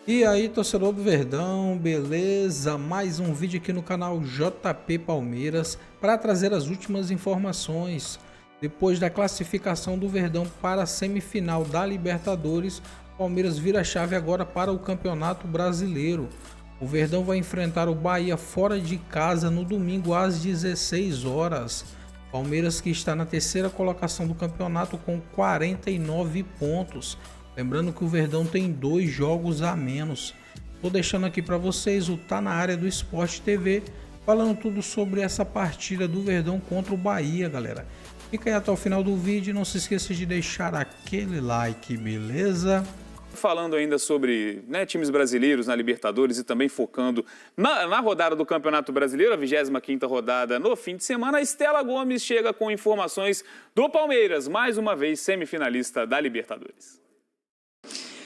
E aí, torcedor do Verdão, beleza? Mais um vídeo aqui no canal JP Palmeiras para trazer as últimas informações. Depois da classificação do Verdão para a semifinal da Libertadores, Palmeiras vira a chave agora para o Campeonato Brasileiro. O Verdão vai enfrentar o Bahia fora de casa no domingo às 16 horas. Palmeiras que está na terceira colocação do campeonato com 49 pontos. Lembrando que o Verdão tem 2 jogos a menos. Tô deixando aqui para vocês o Tá na Área do Esporte TV, falando tudo sobre essa partida do Verdão contra o Bahia, galera. Fica aí até o final do vídeo e não se esqueça de deixar aquele like, beleza? Falando ainda sobre times brasileiros na Libertadores e também focando na rodada do Campeonato Brasileiro, a 25ª rodada no fim de semana, a Estela Gomes chega com informações do Palmeiras, mais uma vez semifinalista da Libertadores.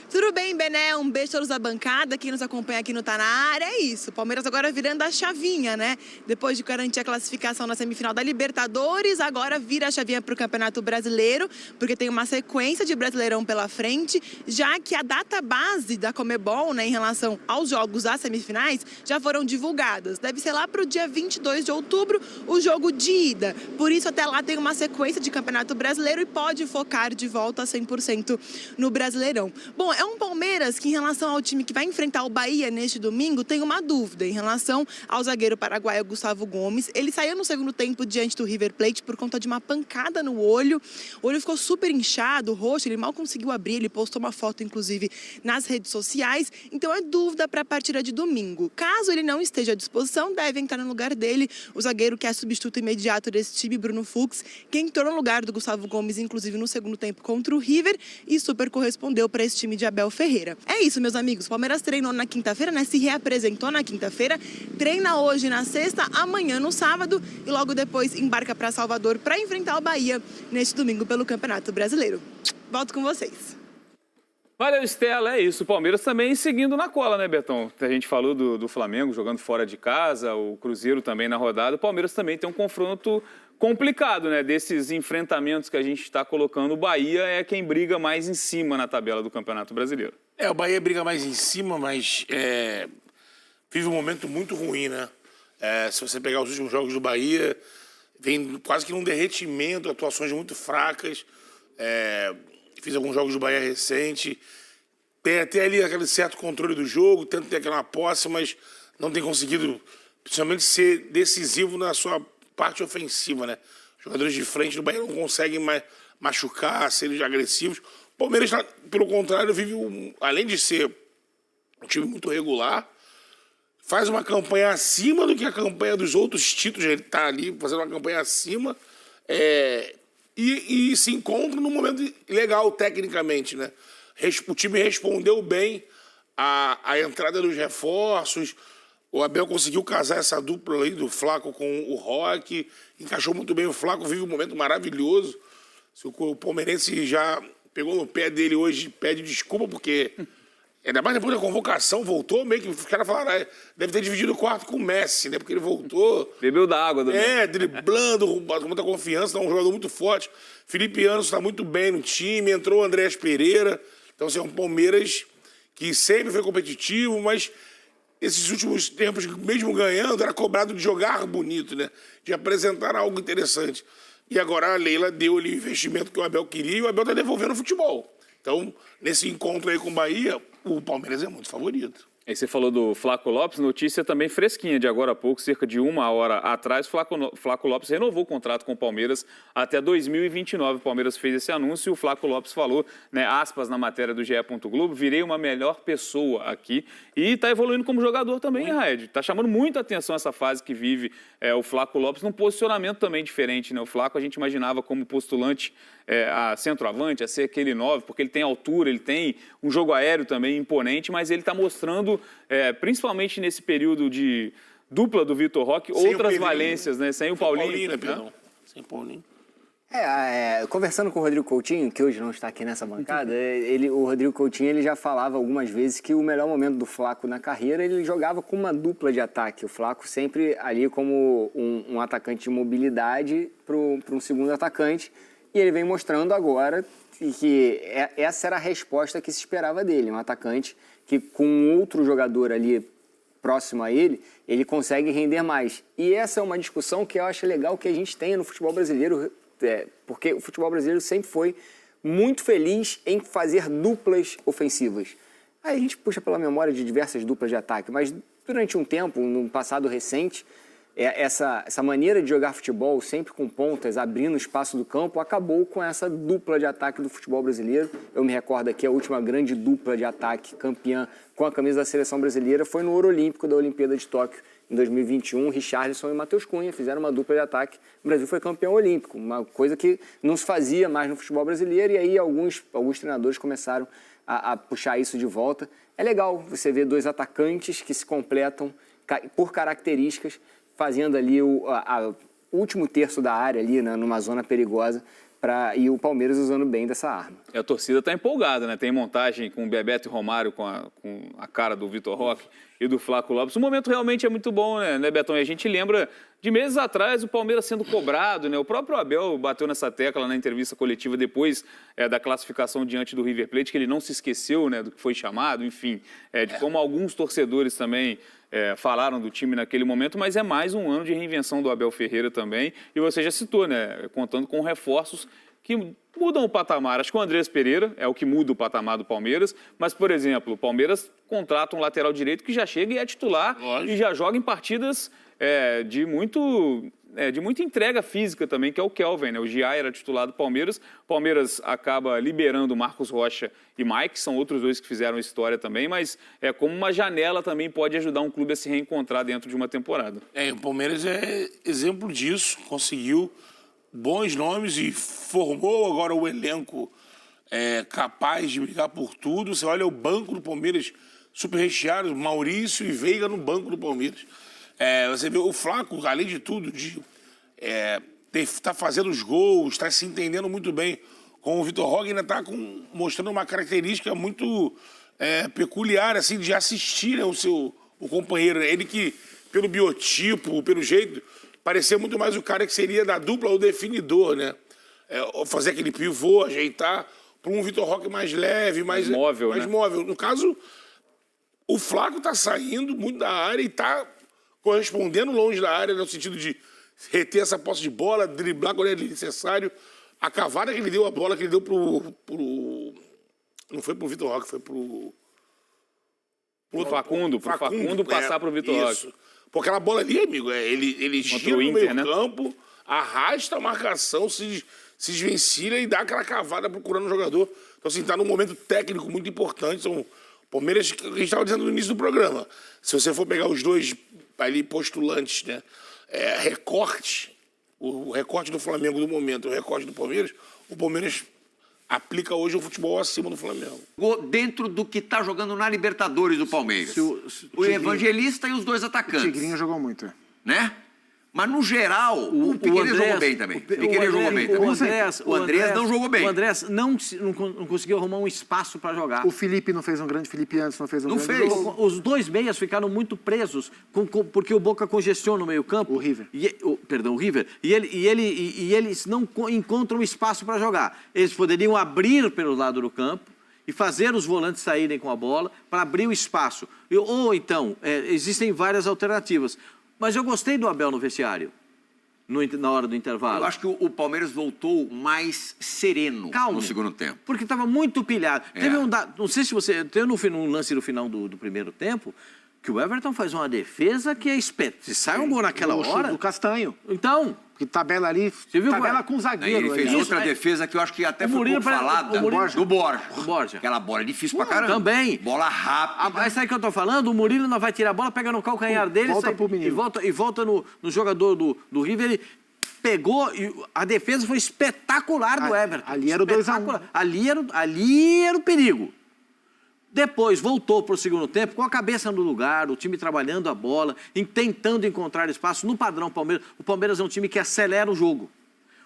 Tudo bem, Bené? Um beijo a todos da bancada, quem nos acompanha aqui no Tá na Área. É isso, Palmeiras agora virando a chavinha, né? Depois de garantir a classificação na semifinal da Libertadores, agora vira a chavinha para o Campeonato Brasileiro, porque tem uma sequência de Brasileirão pela frente, já que a data base da Conmebol, né, em relação aos jogos das semifinais, já foram divulgadas. Deve ser lá para o dia 22 de outubro, o jogo de ida. Por isso, até lá tem uma sequência de Campeonato Brasileiro e pode focar de volta 100% no Brasileirão. Bom, é um Palmeiras que, em relação ao time que vai enfrentar o Bahia neste domingo, tem uma dúvida em relação ao zagueiro paraguaio Gustavo Gomes. Ele saiu no segundo tempo diante do River Plate por conta de uma pancada no olho. O olho ficou super inchado, roxo, ele mal conseguiu abrir, ele postou uma foto, inclusive, nas redes sociais. Então, é dúvida para a partida de domingo. Caso ele não esteja à disposição, deve entrar no lugar dele o zagueiro que é substituto imediato desse time, Bruno Fux, que entrou no lugar do Gustavo Gomes, inclusive, no segundo tempo contra o River e super correspondeu para esse time de Abel Ferreira. É isso, meus amigos. O Palmeiras treinou na quinta-feira, né? Se reapresentou na quinta-feira, treina hoje na sexta, amanhã no sábado e logo depois embarca para Salvador para enfrentar o Bahia neste domingo pelo Campeonato Brasileiro. Volto com vocês. Valeu, Estela, é isso. O Palmeiras também seguindo na cola, né, Betão? A gente falou do Flamengo jogando fora de casa, o Cruzeiro também na rodada. O Palmeiras também tem um confronto complicado, né? Desses enfrentamentos que a gente está colocando, o Bahia é quem briga mais em cima na tabela do Campeonato Brasileiro. O Bahia briga mais em cima, mas vive um momento muito ruim, né? Se você pegar os últimos jogos do Bahia, vem quase que num derretimento, atuações muito fracas. Fiz alguns jogos do Bahia recente. Tem até ali aquele certo controle do jogo, tenta ter aquela posse, mas não tem conseguido, principalmente, ser decisivo na sua parte ofensiva, né? Os jogadores de frente do Bahia não conseguem mais machucar, serem agressivos. O Palmeiras, pelo contrário, vive, além de ser um time muito regular, faz uma campanha acima do que a campanha dos outros títulos. Ele está ali fazendo uma campanha acima e se encontra num momento legal tecnicamente, né? O time respondeu bem à entrada dos reforços. O Abel conseguiu casar essa dupla aí do Flaco com o Roque, encaixou muito bem. O Flaco vive um momento maravilhoso. O palmeirense já pegou no pé dele hoje, pede desculpa, porque ainda mais depois da convocação, voltou, meio que os caras falaram, deve ter dividido o quarto com o Messi, né? Porque ele voltou. Bebeu da água do driblando, com muita confiança, é um jogador muito forte. Felipe Anos está muito bem no time, entrou o Andréas Pereira. Então, assim, é um Palmeiras que sempre foi competitivo, mas esses últimos tempos, mesmo ganhando, era cobrado de jogar bonito, né? De apresentar algo interessante. E agora a Leila deu ali o investimento que o Abel queria e o Abel está devolvendo o futebol. Então, nesse encontro aí com o Bahia, o Palmeiras é muito favorito. Aí você falou do Flaco Lopes, notícia também fresquinha de agora a pouco, cerca de uma hora atrás, Flaco Lopes renovou o contrato com o Palmeiras até 2029. O Palmeiras fez esse anúncio e o Flaco Lopes falou, né, aspas na matéria do GE. Globo, virei uma melhor pessoa aqui e está evoluindo como jogador também, Raed. Está chamando muita atenção essa fase que vive o Flaco Lopes, num posicionamento também diferente, né? O Flaco a gente imaginava como postulante a centroavante, a ser aquele 9, porque ele tem altura, ele tem um jogo aéreo também imponente, mas ele está mostrando, principalmente nesse período de dupla do Vitor Roque, outras valências, né? Sem o Paulinho. Né, perdão. Sem Paulinho. Conversando com o Rodrigo Coutinho, que hoje não está aqui nessa bancada, o Rodrigo Coutinho ele já falava algumas vezes que o melhor momento do Flaco na carreira, ele jogava com uma dupla de ataque. O Flaco sempre ali como um atacante de mobilidade para um segundo atacante. E ele vem mostrando agora que essa era a resposta que se esperava dele, um atacante que com outro jogador ali próximo a ele, ele consegue render mais. E essa é uma discussão que eu acho legal que a gente tenha no futebol brasileiro, porque o futebol brasileiro sempre foi muito feliz em fazer duplas ofensivas. Aí a gente puxa pela memória de diversas duplas de ataque, mas durante um tempo, no passado recente, essa maneira de jogar futebol, sempre com pontas, abrindo o espaço do campo, acabou com essa dupla de ataque do futebol brasileiro. Eu me recordo aqui, a última grande dupla de ataque campeã com a camisa da seleção brasileira foi no Ouro Olímpico da Olimpíada de Tóquio, em 2021, Richarlison e Matheus Cunha fizeram uma dupla de ataque. O Brasil foi campeão olímpico, uma coisa que não se fazia mais no futebol brasileiro, e aí alguns treinadores começaram a puxar isso de volta. É legal você ver dois atacantes que se completam por características, fazendo ali o último terço da área, ali numa zona perigosa, e o Palmeiras usando bem dessa arma. E a torcida está empolgada, né? Tem montagem com o Bebeto e Romário com a cara do Vitor Roque e do Flaco Lopes. O momento realmente é muito bom, né, Betão? E a gente lembra de meses atrás o Palmeiras sendo cobrado, né? O próprio Abel bateu nessa tecla na entrevista coletiva depois da classificação diante do River Plate, que ele não se esqueceu, né, do que foi chamado, enfim, de como alguns torcedores também falaram do time naquele momento, mas é mais um ano de reinvenção do Abel Ferreira também. E você já citou, né? Contando com reforços que mudam o patamar. Acho que o Andrés Pereira é o que muda o patamar do Palmeiras, mas, por exemplo, o Palmeiras contrata um lateral direito que já chega e é titular. Lógico. E já joga em partidas de muita entrega física também, que é o Kelvin, né? O Gia era titular do Palmeiras. O Palmeiras acaba liberando Marcos Rocha e Mike, que são outros dois que fizeram história também, mas como uma janela também pode ajudar um clube a se reencontrar dentro de uma temporada. O Palmeiras é exemplo disso, conseguiu bons nomes e formou agora o elenco capaz de brigar por tudo. Você olha o banco do Palmeiras super recheado, Maurício e Veiga no banco do Palmeiras. Você vê o Flaco, além de tudo, tá fazendo os gols, está se entendendo muito bem com o Vitor Roque, ainda está mostrando uma característica muito peculiar, assim, de assistir o companheiro. Ele que, pelo biotipo, pelo jeito, parecia muito mais o cara que seria da dupla ou definidor, né? Fazer aquele pivô, ajeitar para um Vitor Roque mais leve, mais móvel, né? Móvel. No caso, o Flaco está saindo muito da área e está correspondendo longe da área, no sentido de reter essa posse de bola, driblar quando é necessário. A cavada que ele deu, a bola que ele deu não foi pro Vitor Roque, foi pro Facundo passar pro Vitor Roque. Pô, aquela bola ali, amigo, ele gira no meio campo, arrasta a marcação, se desvencilha e dá aquela cavada procurando o jogador. Então, assim, tá num momento técnico muito importante. São Palmeiras, que a gente estava dizendo no início do programa. Se você for pegar os dois ali postulantes, né? Recorte, o recorte do Flamengo do momento, o recorte do Palmeiras, o Palmeiras aplica hoje o futebol acima do Flamengo. Dentro do que está jogando na Libertadores do Palmeiras. O Evangelista e os dois atacantes. O Tigrinho jogou muito. Né? Mas, no geral, o Piquerez jogou bem também. O Andrés não jogou bem. O Andrés não conseguiu arrumar um espaço para jogar. O Felipe não fez um grande... Felipe antes não fez um grande jogo. Os dois meias ficaram muito presos, porque o Boca congestiona no meio campo. O River. O River. E eles não encontram espaço para jogar. Eles poderiam abrir pelo lado do campo e fazer os volantes saírem com a bola para abrir o espaço. Ou então, existem várias alternativas. Mas eu gostei do Abel no vestiário, na hora do intervalo. Eu acho que o Palmeiras voltou mais sereno no segundo tempo. Porque estava muito pilhado. Teve não sei se você... Teve um lance no final do primeiro tempo, que o Everton faz uma defesa que é se sai um gol naquela hora... Do Castanho. Então... Que tabela ali, você viu tabela com o zagueiro. Ele fez outra defesa que eu acho que até foi pouco falada, do Borja. Aquela bola é difícil pra caramba. Também. Bola rápida. Mas sabe o que eu tô falando? O Murilo não vai tirar a bola, pega no calcanhar dele e volta no jogador do River. Ele pegou e a defesa foi espetacular do Everton. Ali era o 2-1. Ali era o perigo. Depois voltou para o segundo tempo com a cabeça no lugar, o time trabalhando a bola, tentando encontrar espaço no padrão Palmeiras. O Palmeiras é um time que acelera o jogo.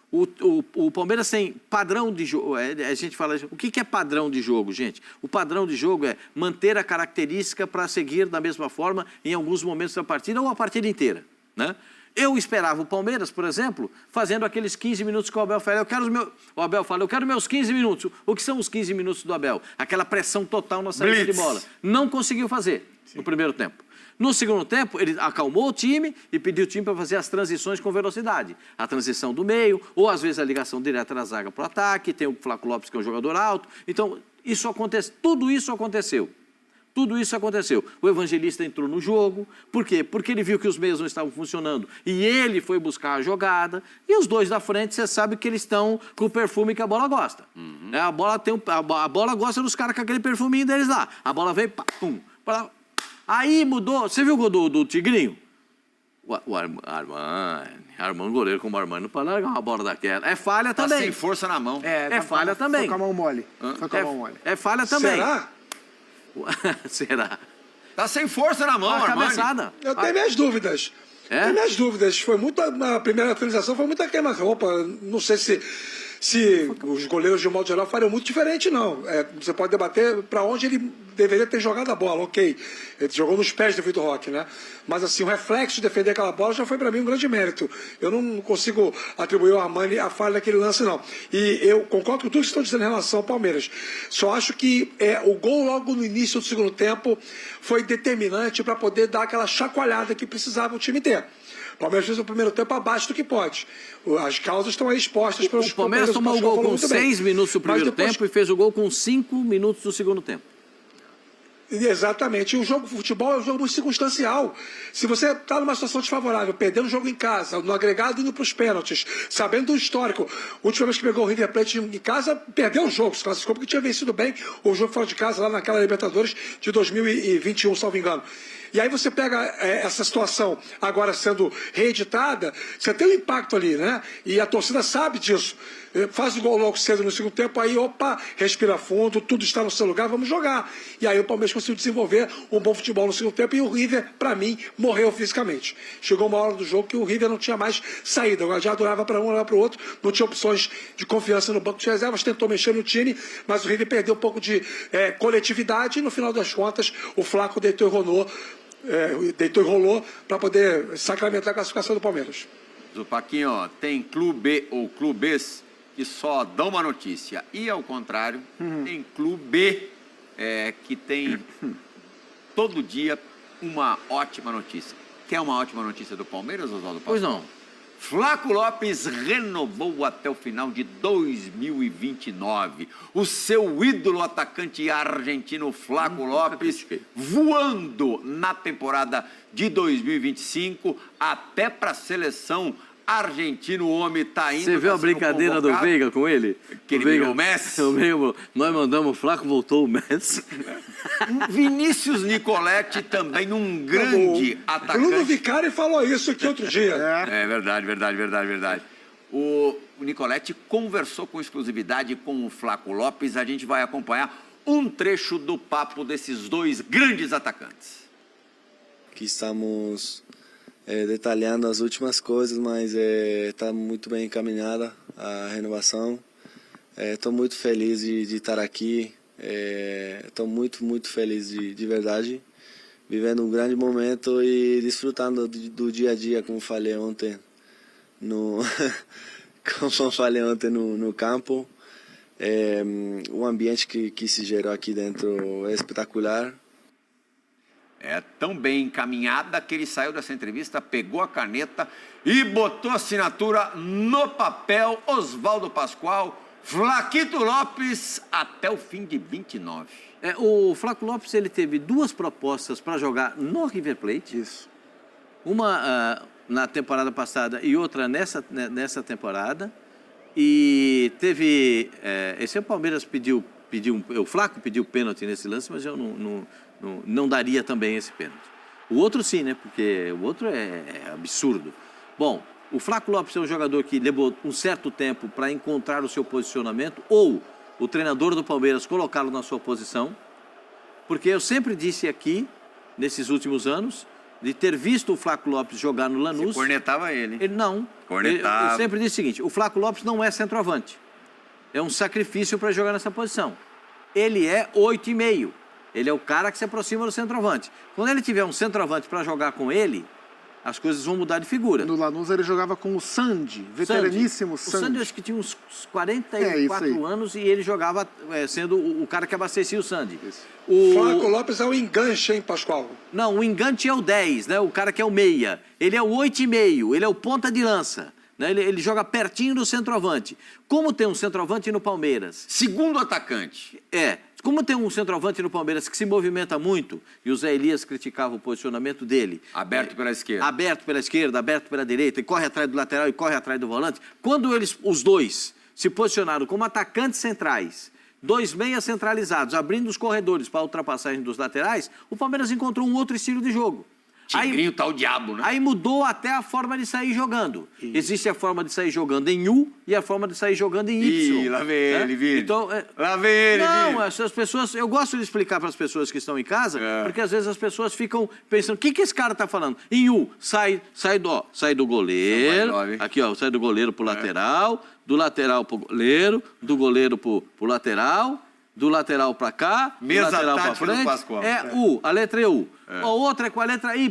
O Palmeiras tem padrão de jogo. A gente fala, o que é padrão de jogo, gente? O padrão de jogo é manter a característica para seguir da mesma forma em alguns momentos da partida ou a partida inteira, né? Eu esperava o Palmeiras, por exemplo, fazendo aqueles 15 minutos que o Abel fala. O Abel fala, eu quero meus 15 minutos. O que são os 15 minutos do Abel? Aquela pressão total na saída de bola. Não conseguiu fazer no primeiro tempo. No segundo tempo, ele acalmou o time e pediu o time para fazer as transições com velocidade. A transição do meio, ou às vezes a ligação direta da zaga para o ataque, tem o Flaco Lopes, que é um jogador alto. Então, tudo isso aconteceu. Tudo isso aconteceu. O Evangelista entrou no jogo. Por quê? Porque ele viu que os meios não estavam funcionando. E ele foi buscar a jogada. E os dois da frente, você sabe que eles estão com o perfume que a bola gosta. A bola gosta dos caras com aquele perfuminho deles lá. A bola veio, pá, pum. Aí mudou. Você viu o gol do Tigrinho? O Armando, goleiro como o Armando, não pode largar uma bola daquela. É falha também. Tá sem força na mão. É falha também. Foi com a mão mole. É falha também. Será? Será? Tá sem força na mão, Uma Armani. cabeçada. Eu tenho minhas dúvidas. É? Tenho minhas dúvidas. Foi muito, a primeira finalização foi muita queima-roupa. Não sei se os goleiros, de um modo geral, fariam muito diferente, não. Você pode debater para onde ele deveria ter jogado a bola, ok. Ele jogou nos pés do Vitor Roque, né? Mas, assim, o reflexo de defender aquela bola já foi para mim um grande mérito. Eu não consigo atribuir ao Armani a falha daquele lance, não. E eu concordo com tudo que estão dizendo em relação ao Palmeiras. Só acho que o gol logo no início do segundo tempo foi determinante para poder dar aquela chacoalhada que precisava o time ter. O Palmeiras fez o primeiro tempo abaixo do que pode. As causas estão aí expostas pelos O Palmeiras tomou o gol com 6 minutos do primeiro tempo e fez o gol com 5 minutos do segundo tempo. Exatamente. E o jogo de futebol é um jogo muito circunstancial. Se você está numa situação desfavorável, perdendo o jogo em casa, no agregado indo para os pênaltis, sabendo do histórico, a última vez que pegou o River Plate em casa, perdeu o jogo, se classificou porque tinha vencido bem o jogo fora de casa, lá naquela Libertadores de 2021, salvo engano. E aí você pega essa situação agora sendo reeditada, você tem um impacto ali, né? E a torcida sabe disso. Faz o gol logo cedo no segundo tempo, aí, opa, respira fundo, tudo está no seu lugar, vamos jogar. E aí o Palmeiras conseguiu desenvolver um bom futebol no segundo tempo e o River, para mim, morreu fisicamente. Chegou uma hora do jogo que o River não tinha mais saída, já durava para um, olhava para o outro, não tinha opções de confiança no banco de reservas, tentou mexer no time, mas o River perdeu um pouco de coletividade e no final das contas o Flaco deitou e rolou para poder sacramentar a classificação do Palmeiras. O Paquinho, tem clube ou clubes que só dão uma notícia. E, ao contrário, tem clube que tem todo dia uma ótima notícia. Quer uma ótima notícia do Palmeiras, Oswaldo Paulo? Pois não. Flaco Lopes renovou até o final de 2029. O seu ídolo atacante argentino Flaco Lopes voando na temporada de 2025 até para a seleção argentina. O homem está indo. Você viu a brincadeira do Veiga com ele? Que ele virou o Messi? Nós mandamos o Flaco, voltou o Messi. Vinícius Nicoletti também um grande atacante. Bruno Vicari falou isso aqui outro dia. É verdade. O Nicoletti conversou com exclusividade com o Flaco Lopes. A gente vai acompanhar um trecho do papo desses dois grandes atacantes. Aqui estamos detalhando as últimas coisas, mas está muito bem encaminhada a renovação. Estou muito feliz de estar aqui. Estou muito feliz de verdade, vivendo um grande momento e desfrutando do dia a dia, como falei ontem no campo. O ambiente que se gerou aqui dentro é espetacular. Tão bem encaminhada que ele saiu dessa entrevista, pegou a caneta e botou a assinatura no papel. Oswaldo Pascoal, Flaquito Lopes até o fim de 29. O Flaco Lopes ele teve 2 propostas para jogar no River Plate. Isso. Uma na temporada passada e outra nessa temporada. E teve... esse o Palmeiras pediu o Flaco pediu pênalti nesse lance, mas eu não daria também esse pênalti. O outro sim, né? Porque o outro é absurdo. Bom, o Flaco Lopes é um jogador que levou um certo tempo para encontrar o seu posicionamento ou o treinador do Palmeiras colocá-lo na sua posição, porque eu sempre disse aqui, nesses últimos anos, de ter visto o Flaco Lopes jogar no Lanús... Você cornetava ele. Ele não. Cornetava. Eu sempre disse o seguinte, o Flaco Lopes não é centroavante. É um sacrifício para jogar nessa posição. Ele é 8,5. Ele é o cara que se aproxima do centroavante. Quando ele tiver um centroavante para jogar com ele, as coisas vão mudar de figura. No Lanús ele jogava com o Sandy, veteraníssimo Sandy. O Sandy eu acho que tinha uns 44 anos e ele jogava sendo o cara que abastecia o Sandy. O Flaco Lopes é o enganche, hein, Pascoal? Não, o enganche é o 10, né? O cara que é o meia. Ele é o 8,5, ele é o ponta de lança. Né? Ele joga pertinho do centroavante. Como tem um centroavante no Palmeiras? Segundo atacante. Como tem um centroavante no Palmeiras que se movimenta muito, e o Zé Elias criticava o posicionamento dele. Aberto pela esquerda. Aberto pela esquerda, aberto pela direita, e corre atrás do lateral e corre atrás do volante. Quando os dois se posicionaram como atacantes centrais, 2 meias centralizados, abrindo os corredores para a ultrapassagem dos laterais, o Palmeiras encontrou um outro estilo de jogo. Tigrinho tá o diabo, né? Aí mudou até a forma de sair jogando. Existe a forma de sair jogando em U e a forma de sair jogando em Y. Ih, lá vem ele, Vini. Então, lá vem ele, não, essas pessoas... Eu gosto de explicar para as pessoas que estão em casa, porque às vezes as pessoas ficam pensando, o que esse cara tá falando? Em U, sai do goleiro, aqui ó, sai do goleiro pro lateral, do lateral pro goleiro, do goleiro pro lateral... Do lateral para cá, do lateral para frente, U, a letra é U. A outra é com a letra Y.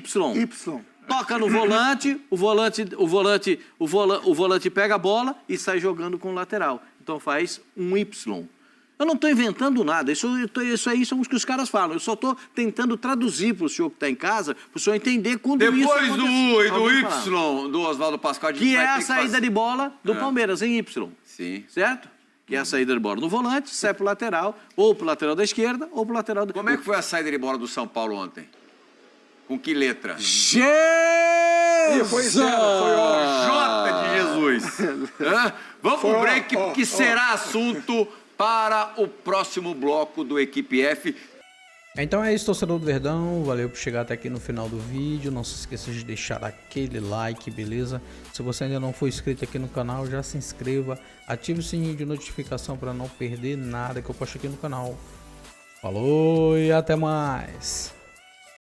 Toca no volante, o volante pega a bola e sai jogando com o lateral. Então faz um Y. Eu não estou inventando nada, isso aí são os que os caras falam. Eu só estou tentando traduzir para o senhor que está em casa, para o senhor entender quando isso acontece. Depois do U e do Y, do Oswaldo Pascoal, que é a saída de bola do Palmeiras em Y. Sim. Certo? Que é a saída de bola no volante, sai pro lateral, ou pro lateral da esquerda, ou pro lateral da... Como é que foi a saída de bola do São Paulo ontem? Com que letra? G! Foi o J de Jesus. Vamos pro break, que será assunto para o próximo bloco do Equipe F. Então é isso, torcedor do Verdão, valeu por chegar até aqui no final do vídeo, não se esqueça de deixar aquele like, beleza? Se você ainda não for inscrito aqui no canal, já se inscreva, ative o sininho de notificação para não perder nada que eu posto aqui no canal. Falou e até mais!